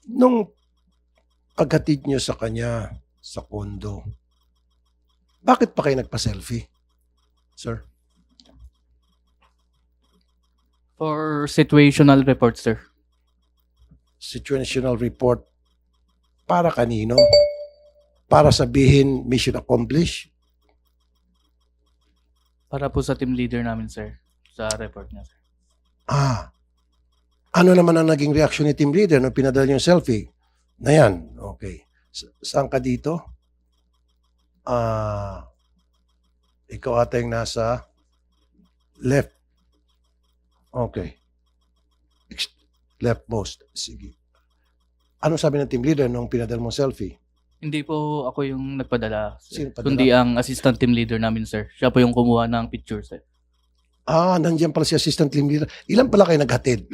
Nung paghatid niyo sa kanya sa kondo, bakit pa kayo nagpa-selfie, sir? For situational report, sir. Situational report para kanino? Para sabihin mission accomplished? Para po sa team leader namin, sir. Sa report niya, sir. Ah, ano naman ang naging reaction ni team leader nung pinadala yung selfie? Na yan, okay. Saan ka dito? Ikaw ata yung nasa left. Okay. Leftmost. Sige. Ano sabi ng team leader nung pinadala mong selfie? Hindi po ako yung nagpadala, Sino sir. padala? Kundi ang assistant team leader namin, sir. Siya po yung kumuha ng picture, sir. Nandiyan pala si assistant team leader. Ilan pala kayo naghatid?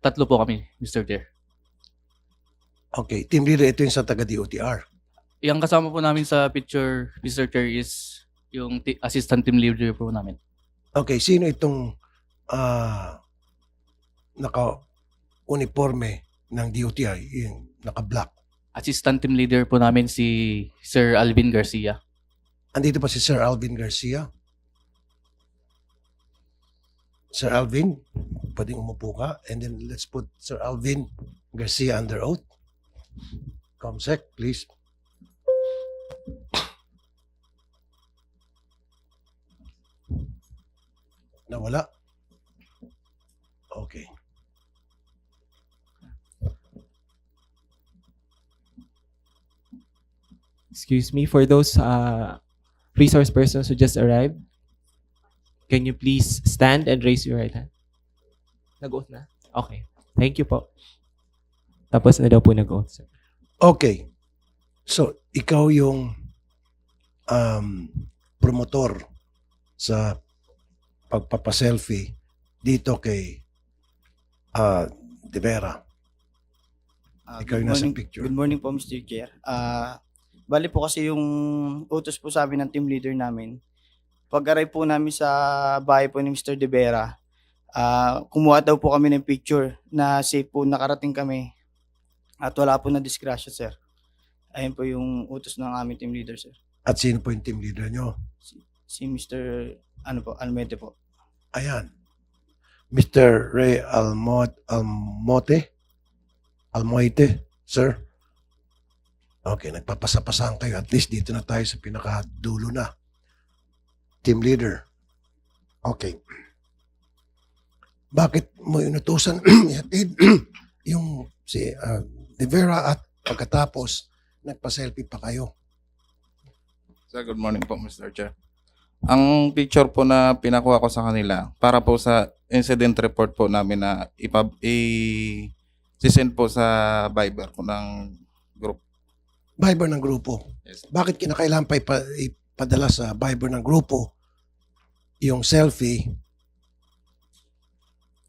Tatlo po kami, Mr. Chair. Okay, team leader, ito yung sa taga-DOTR. Yung kasama po namin sa picture, Mr. Chair, is yung assistant team leader po namin. Okay, sino itong naka-uniforme ng DOTR, yung naka-black? Assistant team leader po namin si Sir Alvin Garcia. Andito pa si Sir Alvin Garcia. Sir Alvin, pwedeng umupo ka. And then let's put Sir Alvin Garcia under oath. Comsec, please. Nawala? Okay. Excuse me, for those resource persons who just arrived, can you please stand and raise your right hand? Nag-oath na? Okay. Thank you po. Tapos na daw po nag-oath, sir. Okay. So, ikaw yung promotor sa pagpapaselfie dito kay De Vera. Ikaw yung nasa picture. Good morning po, Mr. Chair. Bali po kasi yung utos po sa amin ng team leader namin. Pag-arrive po namin sa bahay po ni Mr. De Vera, kumuha daw po kami ng picture na safe po nakarating kami at wala po na disgrasya, sir. Ayun po yung utos ng aming team leader, sir. At sino po yung team leader nyo? Si Mr. Almete po. Ayan. Mr. Ray Almoite, sir. Okay, nagpapasapasahan kayo. At least dito na tayo sa pinakadulo na. Team leader. Okay. Bakit mo inutusan ihatid yung si De Vera at pagkatapos nagpa-selfie pa kayo? Sir, good morning po, Mr. Chair. Ang picture po na pinakuha ko sa kanila para po sa incident report po namin na i-send po sa Viber ko ng group. Viber ng grupo. Yes. Bakit kinakailangan pa ipadala sa Viber ng grupo yung selfie?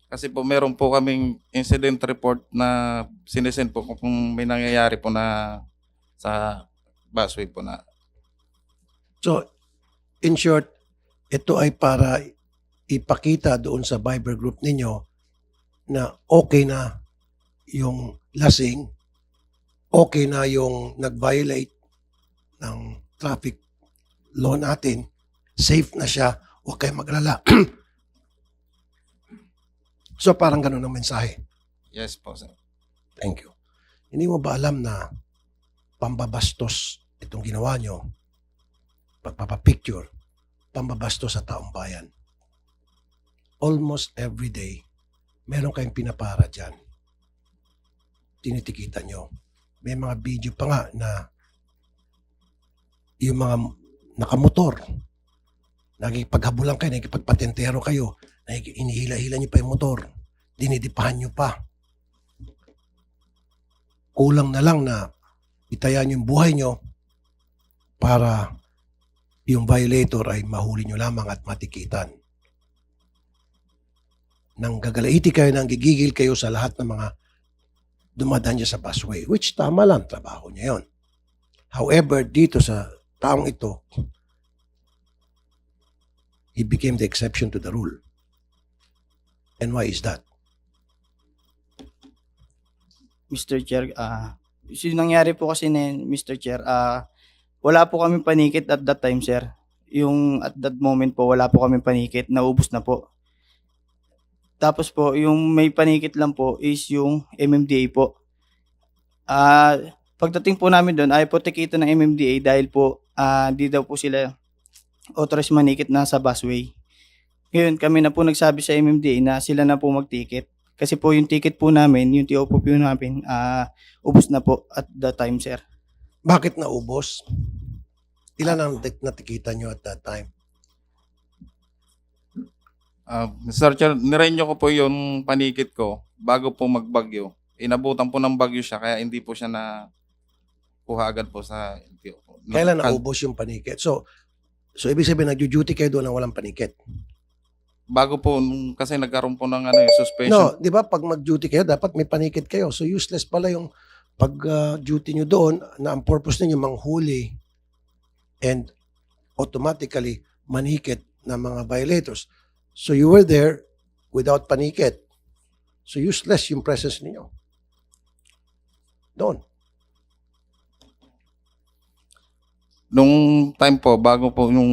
Kasi po meron po kaming incident report na sinesend po kung may nangyayari po na sa busway po na. So, in short, ito ay para ipakita doon sa Viber group ninyo na okay na yung lasing, okay na yung nag-violate ng traffic law natin, safe na siya, huwag kayong maglala. So, parang ganun ang mensahe. Yes po, sir. Thank you. Hindi mo ba alam na pambabastos itong ginawa nyo? Pagpapapicture, pambabastos sa taong bayan. Almost every day, meron kayong pinapara dyan. Tinitikita nyo. May mga video pa nga na yung mga nakamotor, nagipaghabulan kayo, nagipagpatentero kayo, inihila-hila nyo pa yung motor, dinidipahan nyo pa. Kulang na lang na itayan yung buhay nyo para yung violator ay mahuli nyo lamang at matikitan. Nang gagalaiti kayo, nang gigigil kayo sa lahat ng mga dumadaan niya sa busway, which tama lang, trabaho niya yon. However, dito sa taong ito, he became the exception to the rule. And why is that? Mr. Chair, yung nangyari po kasi na yun, Mr. Chair, wala po kami panikit at that time, sir. Yung at that moment po, wala po kami panikit, naubos na po. Tapos po, yung may panikit lang po is yung MMDA po. Pagdating po namin doon, ay po tikita ng MMDA dahil po di daw po sila authorized manikit na sa busway. Ngayon, kami na po nagsabi sa MMDA na sila na po magtikit. Kasi po yung ticket po namin, yung TO po namin, ubos na po at that time, sir. Bakit naubos? Ilan ang natikita nyo at that time? Mr. Chair, nirenyo ko po yung panikit ko bago po magbagyo. Inabutan po ng bagyo siya kaya hindi po siya na kuha agad po sa LTO po. Kailan naubos yung panikit? So ibig sabihin, nag-duty kayo doon ng walang panikit? Bago po, kasi nagkaroon po ng suspension. No, di ba pag mag-duty kayo, dapat may panikit kayo. So useless pala yung pag-duty nyo doon na ang purpose ninyo manghuli and automatically manikit ng mga violators. So you were there without panikit. So useless yung presence ninyo doon. Nung time po, bago po yung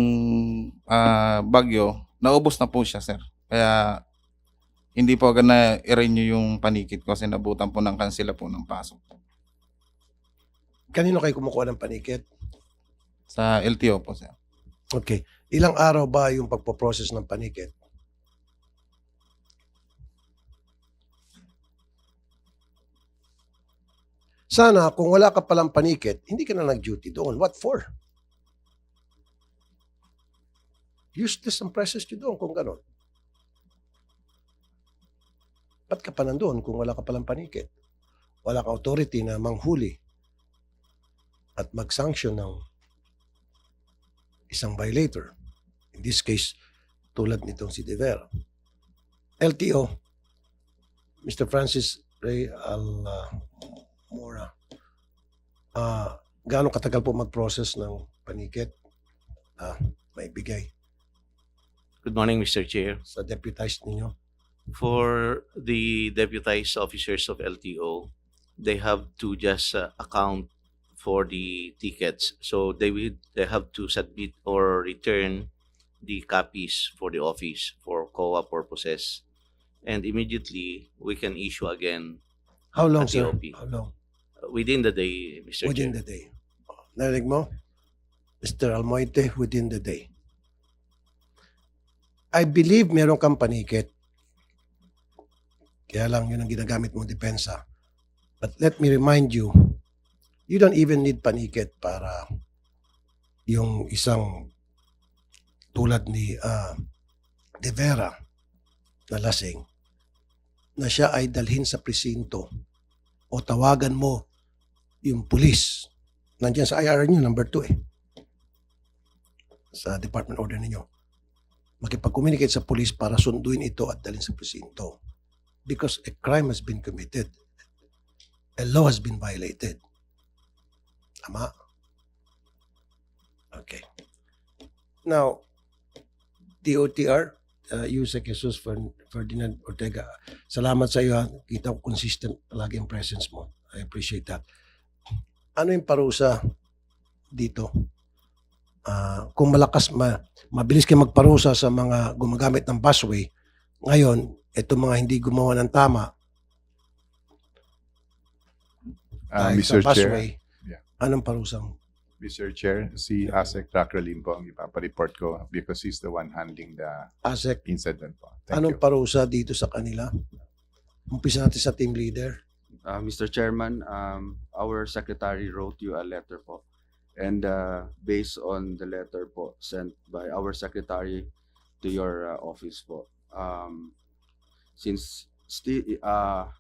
bagyo, naubos na po siya, sir. Kaya hindi po agad na i-renew yung panikit ko kasi nabutan po ng kansila po ng pasok Kanino kayo kumukuha ng panikit? sa LTO po, sir. Okay. Ilang araw ba yung pagpo-process ng panikit? Sana kung wala ka palang panikit, hindi ka na nag-duty doon. What for? Useless ang presence nyo doon kung gano'n. Ba't ka pa nandun kung wala ka palang panikit? Wala kang authority na manghuli at mag-sanction ng isang violator. In this case, tulad nitong si De Vera. LTO, Mr. Francis Ray Almora, gaano katagal po mag-process ng panikit? May bigay Good morning, Mr. Chair. sa deputized ninyo? For the deputized officers of LTO, they have to just account for the tickets. So they have to submit or return the copies for the office for COA purposes. And immediately, we can issue again How long, At sir? TOP. How long? within the day, Mr. Within Chair. the day. Narinig mo? Mr. Almoite, within the day. I believe meron kang panikit. Kaya lang yun ang ginagamit mong depensa. But let me remind you, you don't even need panikit para yung isang tulad ni De Vera na lasing na siya ay dalhin sa presinto o tawagan mo yung pulis. Nandiyan sa IR nyo, number 2 sa department order ninyo. Makipag-communicate sa pulis para sunduin ito at dalhin sa presinto. Because a crime has been committed. A law has been violated. Tama? Okay. Now, TOTR, Yusek Jesus Ferdinand Ortega, salamat sa iyo. Kita ko consistent palagi ang presence mo. I appreciate that. Ano yung parusa dito? Kung mabilis kayo magparusa sa mga gumagamit ng busway, ngayon, itong mga hindi gumawa ng tama dahil Mr. sa Chair, busway, Yeah. anong parusang? Mr. Chair, si ASEC Racralim po ang ipapareport ko because he's the one handling the ASEC, incident po. Thank anong you. parusa dito sa kanila? Umpisa natin sa team leader. Mr. Chairman, our secretary wrote you a letter po. And based on the letter po sent by our secretary to your office po, since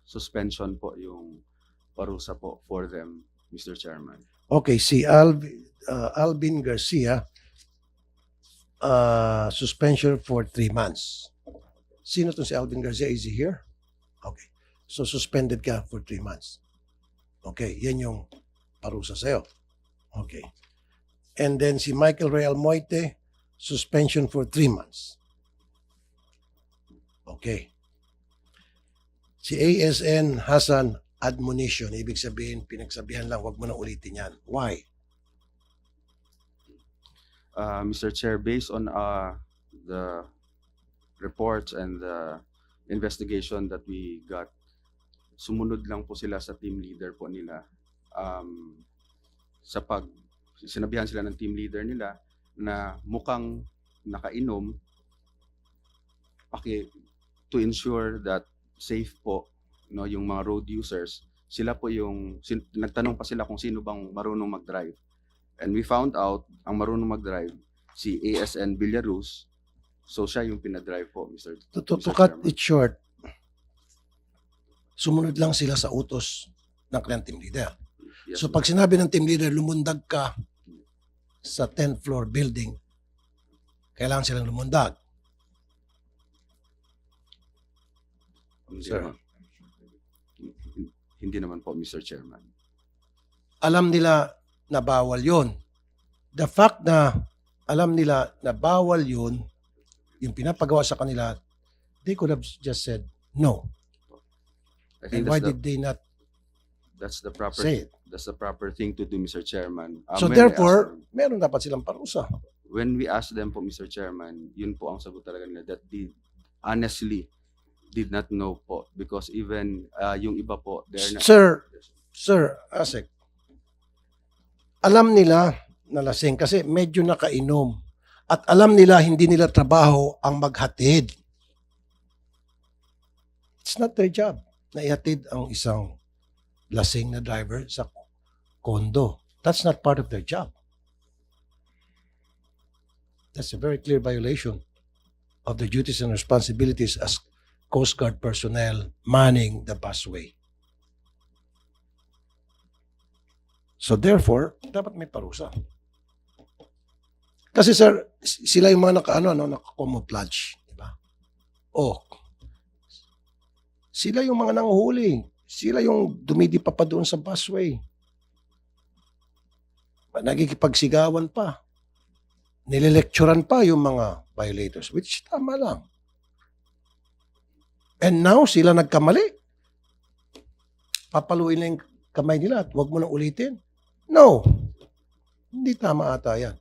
suspension po yung parusa po for them, Mr. Chairman. Okay, si Alvin Garcia, suspension for 3 months. Sino to si Alvin Garcia? Is he here? Okay. So suspended ka for 3 months. Okay, yan yung parusa sa'yo. Okay. And then si Michael Real Moite, suspension for 3 months. Okay. Si ASN Hassan admonition. Ibig sabihin, pinagsabihan lang, wag mo na ulitin yan. Why? Mr. Chair, based on the reports and the investigation that we got, sumunod lang po sila sa team leader po nila. Sinabihan sila ng team leader nila na mukhang nakainom to ensure that safe po, no, yung mga road users. Sila po yung nagtanong pa sila kung sino bang marunong mag-drive. And we found out ang marunong mag-drive si ASN Villaruz. So siya yung pinadrive po, Mr. To Mr. cut Chairman. it short, sumunod lang sila sa utos ng kanilang team leader. Yes, So pag sinabi ng team leader, lumundag ka sa 10th floor building, kailangan silang lumundag. hindi Sir. naman- Hindi naman po, Mr. Chairman. Alam nila na bawal yun. The fact na alam nila na bawal yun, yung pinapagawa sa kanila, they could have just said no. I think And why did they not that's the proper say it? that's the proper thing to do, Mr. Chairman. So When we therefore, asked them- meron dapat silang parusa. when we asked them po, Mr. Chairman, yun po ang sagot talaga nila that they honestly did not know po because even yung iba po they're not. Sir, Asek, alam nila na lasing kasi medyo nakainom. At alam nila hindi nila trabaho ang maghatid. It's not their job na ihatid ang isang lasing na driver sa kondo. That's not part of their job. That's a very clear violation of the duties and responsibilities as Coast Guard personnel manning the busway. So therefore, dapat may parusa. Kasi sir, sila yung mga naka-camouflage, di ba? Oh, sila yung mga nanguhuli. Sila yung dumidipa pa doon sa busway. Nagkikipagsigawan pa. Nililecturan pa yung mga violators, which tama lang. And now, sila nagkamali. Papaluin na yung kamay nila at huwag mo nang ulitin. No. Hindi tama ata yan.